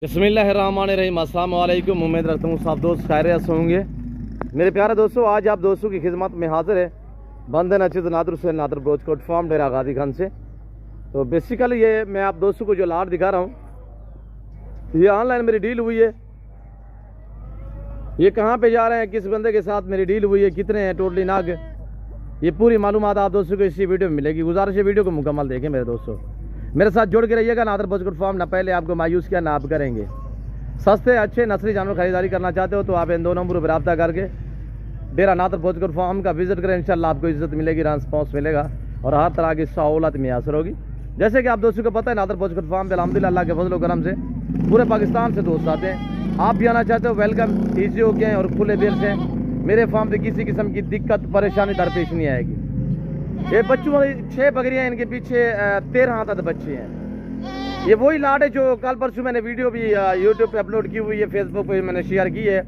बिस्मिल्लाहिर्रहमानिर्रहीम। अस्सलाम वालेकुम। उम्मीद रखता हूँ सब दोस्त खैरियत से होंगे। मेरे प्यारे दोस्तों, आज आप दोस्तों की खिदमत में हाजिर है बंदे नचित नादर हुसैन नादर ब्रोचकोट फार्म डेरा गादी खान से। तो बेसिकली ये मैं आप दोस्तों को जो लाट दिखा रहा हूँ, ये ऑनलाइन मेरी डील हुई है। ये कहाँ पे जा रहे हैं, किस बंदे के साथ मेरी डील हुई है, कितने हैं टोटली नाग, ये पूरी मालूमात आप दोस्तों को इसी वीडियो में मिलेगी। गुजारिश है वीडियो को मुकम्मल देखें मेरे दोस्तों, मेरे साथ जुड़ के रहिएगा। नादर ब्रोचकोट फार्म ना पहले आपको मायूस किया ना आप करेंगे। सस्ते अच्छे नस्ली जानवर खरीदारी करना चाहते हो तो आप इन दो नंबरों पर रब्ता करके डेरा नादर ब्रोचकोट फार्म का विजिट करें। इंशाल्लाह आपको इज्जत मिलेगी, रिस्पॉन्स मिलेगा और हर तरह की सहूलत मैसर होगी। जैसे कि आप दोस्तों को पता है, नादर ब्रोचकोट फार्म पे अल्हम्दुलिल्लाह अल्लाह के फजल व करम से पूरे पाकिस्तान से दोस्त आते हैं। आप भी आना चाहते हो, वेलकम, ईजी हो गए और खुले दिल से। मेरे फार्म पे किसी किस्म की दिक्कत परेशानी दरपेश नहीं आएगी। ये बच्चों वाली 6 बकरियां, इनके पीछे 13 तक बच्चे हैं। ये वही लाट है जो कल परसों मैंने वीडियो भी यूट्यूब पे अपलोड की हुई है, फेसबुक पे मैंने शेयर की है।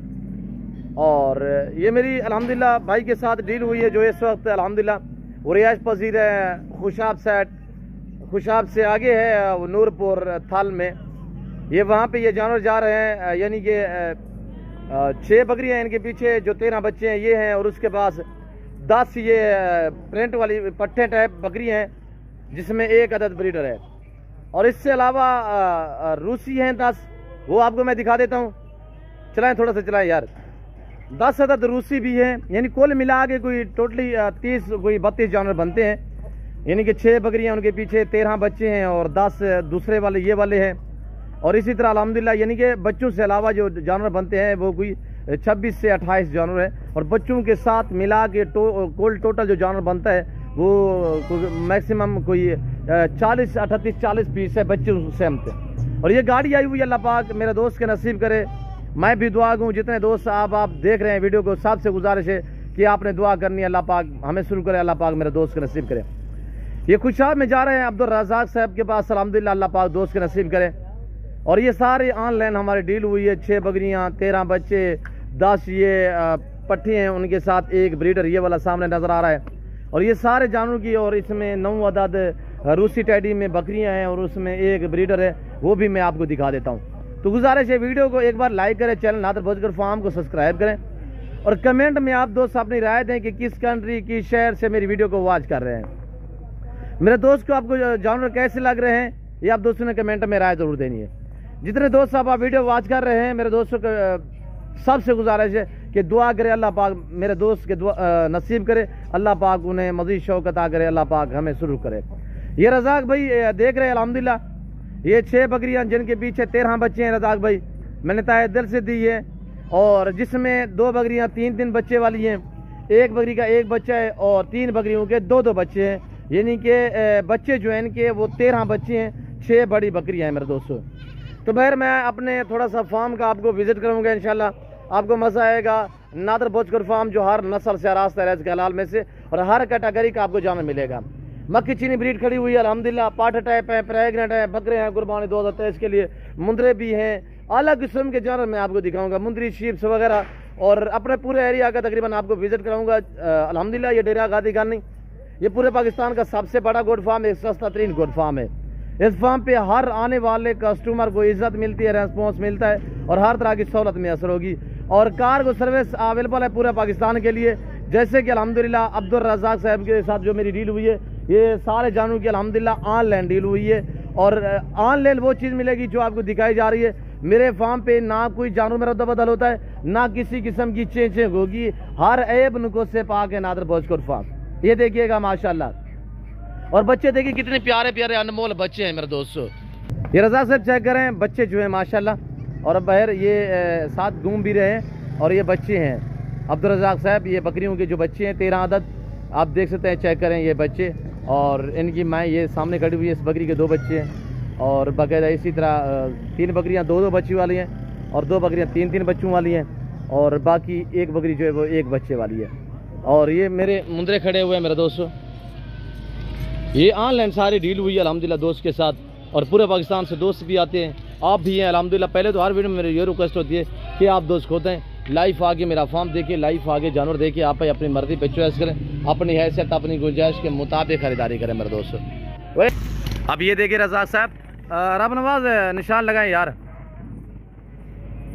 और ये मेरी अल्हम्दुलिल्लाह भाई के साथ डील हुई है जो इस वक्त अल्हम्दुलिल्लाह वो रिहाइश पजीर है खुशाब सेट, खुशाब से आगे है वो नूरपुर थल में। ये वहाँ पे ये जानवर जा रहे हैं, यानी कि 6 बकरियाँ इनके पीछे जो 13 बच्चे हैं ये हैं। और उसके पास 10 ये प्रिंट वाली पट्टे टाइप बकरियाँ हैं जिसमें 1 अदद ब्रीडर है। और इससे अलावा रूसी हैं 10, वो आपको मैं दिखा देता हूँ। चलाएं, थोड़ा सा चलाएं यार। 10 अदद रूसी भी हैं, यानी कुल मिला के कोई टोटली 30 कोई 32 जानवर बनते हैं। यानी कि 6 बकरियाँ, उनके पीछे 13 बच्चे हैं और 10 दूसरे वाले ये वाले हैं। और इसी तरह अल्हम्दुलिल्लाह यानी कि बच्चों से अलावा जो जानवर बनते हैं वो कोई 26 से 28 जानवर है। और बच्चों के साथ मिला के कुल टोटल जो जानवर बनता है वो मैक्सिमम कोई 40 पीस है बच्चे सहमत हैं। और ये गाड़ी आई हुई है, अल्लाह पाक मेरे दोस्त के नसीब करे। मैं भी दुआ दूँ, जितने दोस्त आप देख रहे हैं वीडियो को, सबसे गुजारिश है कि आपने दुआ करनी है, अल्लाह पाक हमें शुरू करे, अल्लाह पाक मेरे दोस्त के नसीब करे। ये खुशाब में जा रहे हैं अब्दुल रज़ाक साहब के पास, अल्हम्दुलिल्लाह अल्लाह पाक दोस्त के नसीब करे। और ये सारे ऑनलाइन हमारी डील हुई है। 6 बकरियाँ, 13 बच्चे, 10 ये पट्टी हैं, उनके साथ 1 ब्रीडर ये वाला सामने नज़र आ रहा है। और ये सारे जानवरों की, और इसमें 9 अदद रूसी टैडी में बकरियां हैं और उसमें 1 ब्रीडर है, वो भी मैं आपको दिखा देता हूँ। तो गुजारिश है वीडियो को एक बार लाइक करें, चैनल नादर ब्रोचकोट फार्म को सब्सक्राइब करें और कमेंट में आप दोस्त अपनी राय दें कि किस कंट्री की शहर से मेरी वीडियो को वॉच कर रहे हैं। मेरे दोस्त को आपको जानवर कैसे लग रहे हैं ये आप दोस्तों ने कमेंट में राय जरूर देनी है। जितने दोस्त आप वीडियो वॉच कर रहे हैं, मेरे दोस्तों को सबसे गुजारिश है कि दुआ करे, अल्लाह पाक मेरे दोस्त के नसीब करे, अल्लाह पाक उन्हें मज़ीद शौक़ अता करे, अल्लाह पाक हमें शुरू करे। ये रज़ाक भाई देख रहे हैं अल्हम्दुलिल्लाह, ये 6 बकरियां जिनके पीछे 13 बच्चे हैं, रज़ाक भाई मैंने तहे दिल से दी है। और जिसमें 2 बकरियां 3 बच्चे वाली हैं, 1 बकरी का 1 बच्चा है और 3 बकरियों के 2 बच्चे हैं। यानी कि बच्चे जो हैं इनके वो 13 बच्चे हैं, 6 बड़ी बकरियाँ हैं मेरे दोस्तों। तो बहर मैं अपने थोड़ा सा फार्म का आपको विजिट करूँगा, इंशाल्लाह आपको मज़ा आएगा। नादर ब्रोचकोट फार्म जो हर नस्ल से रास्ता है इसके हलाल में से और हर कैटेगरी का आपको जानवर मिलेगा। मक्की चीनी ब्रीड खड़ी हुई है अल्हम्दुलिल्लाह, पाठ टाइप है, प्रेगनेंट है, बकरे हैं कुर्बानी 2023 के लिए, मुंदरे भी हैं, अलग किस्म के जानवर मैं आपको दिखाऊंगा, मुंदरी शीप्स वगैरह। और अपने पूरे एरिया का तकरीबन आपको विजिट कराऊंगा। अल्हम्दुलिल्लाह ये डेरा गादी खान नहीं, ये पूरे पाकिस्तान का सबसे बड़ा गोट फार्म है, सस्ता तरीन गोट फार्म है। इस फार्म पे हर आने वाले कस्टमर को इज्जत मिलती है, रेस्पॉन्स मिलता है और हर तरह की सहूलत मैसर होगी। और कार्गो सर्विस अवेलेबल है पूरे पाकिस्तान के लिए। जैसे कि अल्हम्दुलिल्लाह अब्दुल रज़ाक साहब के साथ जो मेरी डील हुई है, ये सारे जानवरों की अल्हम्दुलिल्लाह ऑनलाइन डील हुई है। और ऑनलाइन वो चीज़ मिलेगी जो आपको दिखाई जा रही है। मेरे फार्म पे ना कोई जानवर में रद्द बदल होता है, ना किसी किस्म की चेंज होगी, हर ऐब नुक़्स से पाक है नादर ब्रोचकोट फार्म। ये देखिएगा माशाल्लाह। और बच्चे देखिए कितने प्यारे प्यारे अनमोल बच्चे हैं मेरे दोस्तों। ये रज़ाक साहब चेक करें, बच्चे जो हैं माशाल्लाह। और बहर ये साथ घूम भी रहे हैं और ये बच्चे हैं अब्दुल रज़ाक साहब, ये बकरियों के जो बच्चे हैं 13 अदद आप देख सकते हैं, चेक करें ये बच्चे। और इनकी माँ ये सामने खड़ी हुई है, इस बकरी के 2 बच्चे हैं। और बाकायदा इसी तरह 3 बकरियाँ 2 बच्ची वाली हैं और 2 बकरियाँ 3 बच्चों वाली हैं। और बाकी 1 बकरी जो है वो 1 बच्चे वाली है। और ये मेरे मुंदरे खड़े हुए हैं मेरे दोस्तों। ये ऑनलाइन सारी डील हुई है अल्हम्दुलिल्लाह दोस्त के साथ और पूरे पाकिस्तान से दोस्त भी आते हैं, आप भी हैं अल्हम्दुलिल्लाह। पहले तो हर वीडियो में मेरी ये रिक्वेस्ट होती है कि आप दोस्त होते हैं, लाइव आगे मेरा फार्म देखिए, लाइव आगे जानवर देखिए, आप अपनी मर्जी पे चॉइस करें, अपनी हैसियत अपनी गुंजाइश के मुताबिक खरीदारी करें मेरे दोस्तों। अब ये देखिए रज़ाक साहब, रब नवाज निशान लगाएं यार।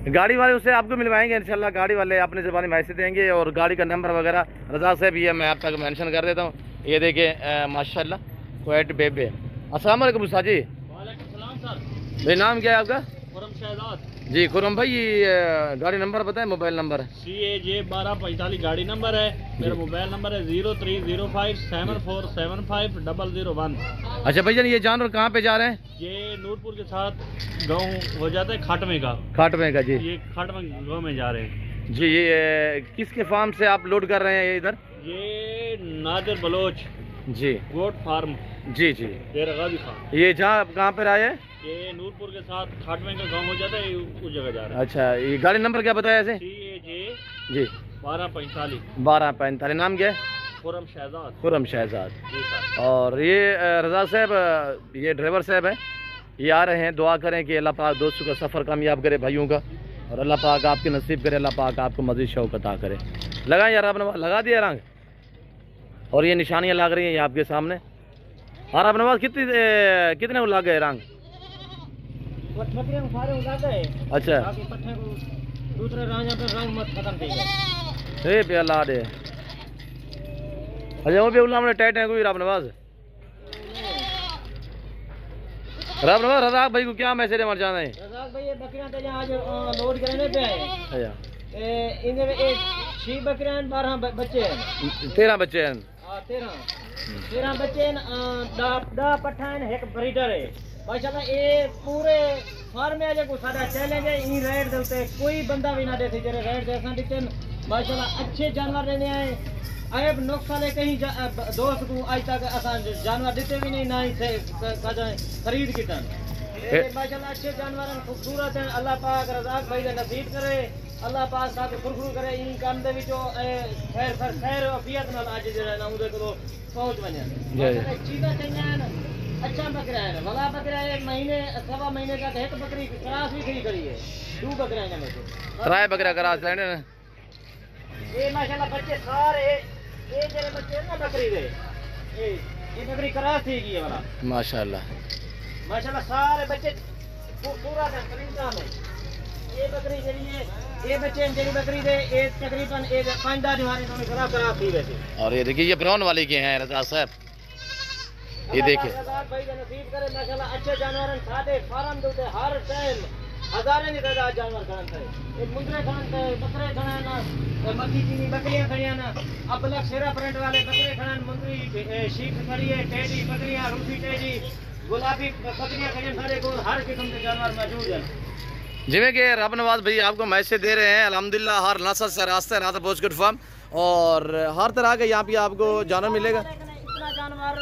गाड़ी वाले उससे आपको मिलवाएंगे इंशाल्लाह, गाड़ी वाले अपने ज़बानी में ऐसे देंगे और गाड़ी का नंबर वगैरह रज़ा साहब ये मैं आप तक मेंशन कर देता हूँ। ये देखिए माशाल्लाह क्वैट बेबे। अस्सलाम वालेकुम उस्ताद जी। वालेकुम सलाम सर। भाई नाम क्या है आपका? खुरम शहजाद जी खुरम भाई, ये गाड़ी नंबर बताएं, मोबाइल नंबर। CAJ 1245 गाड़ी नंबर है। मेरा मोबाइल नंबर है 0305747501। अच्छा भैया ये जानवर कहाँ पे जा रहे हैं? ये नूरपुर के साथ गांव हो जाता है खाटमे का। खाटमे का जी। ये खाटमे गांव में जा रहे हैं जी। ये किसके फार्म से आप लोड कर रहे हैं ये इधर? ये नादिर बलोच जी गोट फार्म जी जी। डेरा गाजी खान। ये जहाँ कहाँ पे आए हैं? ये नूरपुर के साथ खाटमे का गांव हो जाता है, उस जगह जा रहा है। अच्छा ये गाड़ी नंबर क्या बताया ऐसे? CAJ जी 1245। नाम क्या है? खुरम शहजाद। खुरम शहजाद। जी सर। और ये रज़ा साहब, ये ड्राइवर साहब है, ये आ रहे हैं। दुआ करें कि अल्लाह पाक दोस्तों का सफ़र कामयाब करे भाइयों का, और अल्लाह पाक आपके नसीब करे, अल्लाह पाक आपको मज़ीद शौक़ अता करे। लगा यार आपने लगा दिया रंग, और ये निशानियाँ लग रही हैं ये आपके सामने। और आपने पास कितने को लग गए रंग? अच्छा दूसरे रंग मत खत्म प्याला दे। अच्छा वो भी उल्ला टाइट है कोई रब नवाज रज़ाक भाई को क्या मैसेज मर जाना है? रज़ाक भाई ये बकरियां तो आज लोड करने पे आए। अच्छा इनमें एक 6 बकरियां 12 बच्चे हैं। 13 बच्चे हैं। 13 बच्चे हैं। 10 पट्ठा हैं, एक ब्रीडर है। माशाल्लाह ये पूरे फार्म में को सारा चैलेंज है। इन रेट दे उते कोई बंदा भी ना देते जेरे रेट जैसा दिखते माशाल्लाह अच्छे जानवर लेने आए। ऐब नुकसाने कहीं दोस्त को आज तक आसान जानवर देते भी नहीं, ना ही खरीद की तन। माशाल्लाह अच्छे जानवर खूबसूरत हैं। अल्लाह पाक रज़ाक भाई का नसीब करे, अल्लाह पाक साथ खुरखुर करे। इन काम दे विचो खैर अफियत नाल आज जेड़ा ना उदे को पहुंच वने। चीज़ां चाहिए अच्छा बकरा है वाला बकरा एक महीने सवा महीने तक एक बकरी क्रास भी खरी करी है। 2 बकरा है में ट्राई बकरा क्रास लेने ने। ये माशाल्लाह बच्चे सारे ये जेरे बच्चे ना बकरी दे ये बकरी क्रास थी की वाला माशाल्लाह सारे बच्चे पूरा तकरीबन है। ये बकरी जेरी है ये बच्चे जेरी बकरी दे एक तकरीबन एक 5 दिवारी में क्रास थी वैसे। और ये देखिए ये ब्राउन वाले के हैं रज़ा साहब, ये देखिए भाई का नसीब करे माशाल्लाह अच्छे जानवर सादे फार्म दे हर टाइम हजारों की तादाद जानवर खड़न थे। एक मुंडरे खड़न थे, बकरे खड़न ना, मक्खी चीनी बकरियां खड़ियां ना, अब अलग शेरा प्रिंट वाले बकरे खड़न, मुंडरी शीख खड़ी है, टेडी बकरियां, रूसी टेडी, गुलाबी बकरियां खड़ियां, सारे को हर किस्म के जानवर मौजूद हैं। जिਵੇਂ कि रब नवाज भाई आपको मैसेज दे रहे हैं अल्हम्दुलिल्लाह हर नस्ल से रास्ते है नादर पोस्ट फार्म, और हर तरह का यहाँ पे आपको जानवर मिलेगा। इतना जानवर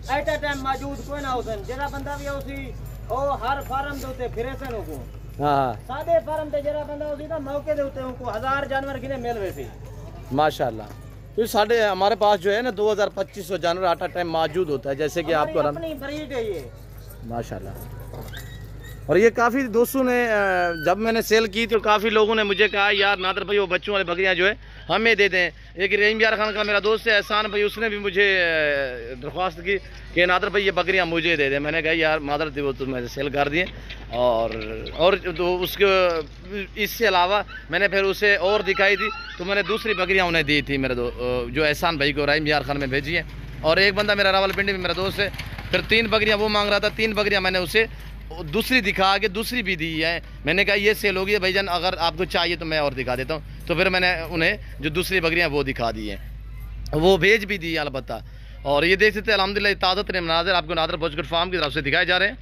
एट ए टाइम मौजूद कोई ना होसन, जरा बंदा भी उसी ओ हर फार्म दे उते फिरे से को। हां सादे फार्म ते जरा बंदा उसी ना मौके दे उते उनको 1000 जानवर गिने मिल वैसे माशाल्लाह। तो साढ़े हमारे पास जो है ना 2200 जानवर आटा टाइम मौजूद होता है, जैसे कि आपको अपनी ब्रीड है ये माशाल्लाह। और ये काफ़ी दोस्तों ने जब मैंने सेल की तो काफ़ी लोगों ने मुझे कहा यार नादर भाई वो बच्चों वाली बकरियां जो है हमें दे दें। एक रहीम यार खान का मेरा दोस्त है एहसान भाई, उसने भी मुझे दरख्वास्त की कि नादर भाई ये बकरियां मुझे दे दें। मैंने कहा यार नादर थी वो तो मैंने सेल कर दिए, और तो उसके इससे अलावा मैंने फिर उसे और दिखाई थी तो मैंने दूसरी बकरियाँ उन्हें दी थी मेरे जो एहसान भाई को रहीम यार खान में भेजी है। और एक बंदा मेरा रावलपिंडी में मेरा दोस्त है, फिर 3 बकरियाँ वो मांग रहा था, 3 बकरियाँ मैंने उसे दूसरी दिखा के दूसरी भी दी है। मैंने कहा ये सेल होगी भाईजान, अगर आपको चाहिए तो मैं और दिखा देता हूँ। तो फिर मैंने उन्हें जो दूसरी बकरियाँ वो दिखा दी हैं, वो भेज भी दी अलबत्ता। और ये देख सकते हैं अल्हम्दुलिल्लाह ताज़ा तरीन मनाज़िर आपको नादर बॉचगढ़ फार्म की तरफ से दिखाए जा रहे हैं।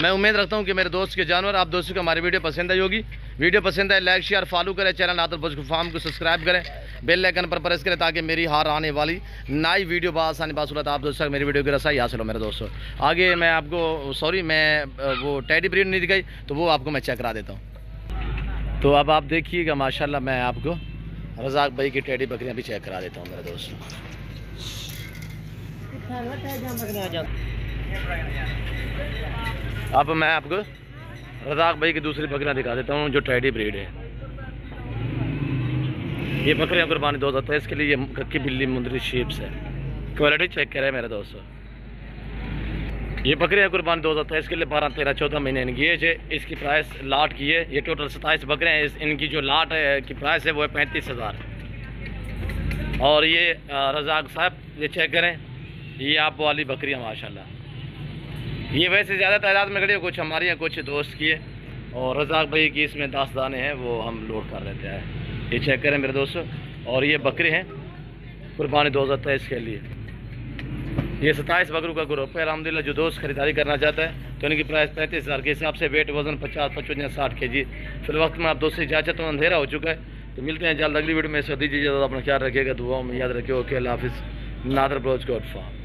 मैं उम्मीद रखता हूँ कि मेरे दोस्त के जानवर आप दोस्तों को हमारी वीडियो पसंद आई होगी। वीडियो पसंद आए लाइक शेयर फॉलो करें, चैनल नादर बॉचगढ़ फार्म को सब्सक्राइब करें, बेल आइकन पर प्रेस करें ताकि मेरी हार आने वाली नई वीडियो बासानी बासूरत आप दोस्तों मेरी वीडियो की रसाई हासिल हो। मेरे दोस्तों आगे मैं आपको मैं वो टेडी ब्रीड नहीं दिखाई तो वो आपको मैं चेक करा देता हूँ। तो अब आप देखिएगा माशाल्लाह मैं आपको रज़ाक भाई की टेडी बकरियाँ भी चेक करा देता हूँ मेरे दोस्तों। अब मैं आपको रज़ाक भाई की दूसरी बकरियाँ दिखा देता हूँ जो टेडी ब्रीड है। ये बकरियाँ कुर्बानी 2023 के लिए ये कक्की बिल्ली मुंदरी शीप्स है। क्वालिटी चेक करें मेरे दोस्तों। ये बकरे हैं कुर्बानी 2023 के लिए 12, 13, 14 महीने इनकी एज है। इसकी प्राइस लाट की है। ये टोटल 27 बकरे हैं। इनकी जो लाट है की प्राइस है वो है 35,000। और ये रज़ाक साहब ये चेक करें, ये आप वाली बकरियाँ माशाल्लाह। ये वैसे ज़्यादा तादाद में खड़ी है, कुछ हमारी हैं कुछ दोस्त की है। और रज़ाक भाई की इसमें 10 दाने हैं वो हम लोड कर लेते हैं। ये चेक करें मेरे दोस्तों। और ये बकरे हैं कुर्बानी 2023 के लिए। ये 27 बकरों का ग्रुप है। अलहमदिल्ला जो दोस्त खरीदारी करना चाहता है तो इनकी प्राइस 35,000 के हिसाब से। वेट वजन 50, 55 या 60 kg। फिर वक्त में आप दोस्त से इजाज़त, तो अंधेरा हो चुका है। तो मिलते हैं जल्द अगली वीडियो में। से दीजिए अपना ख्याल रखिएगा, दुआओं में याद रखिए। ओके, अल्लाह हाफिज़। नादर ब्रोच गोट फार्म।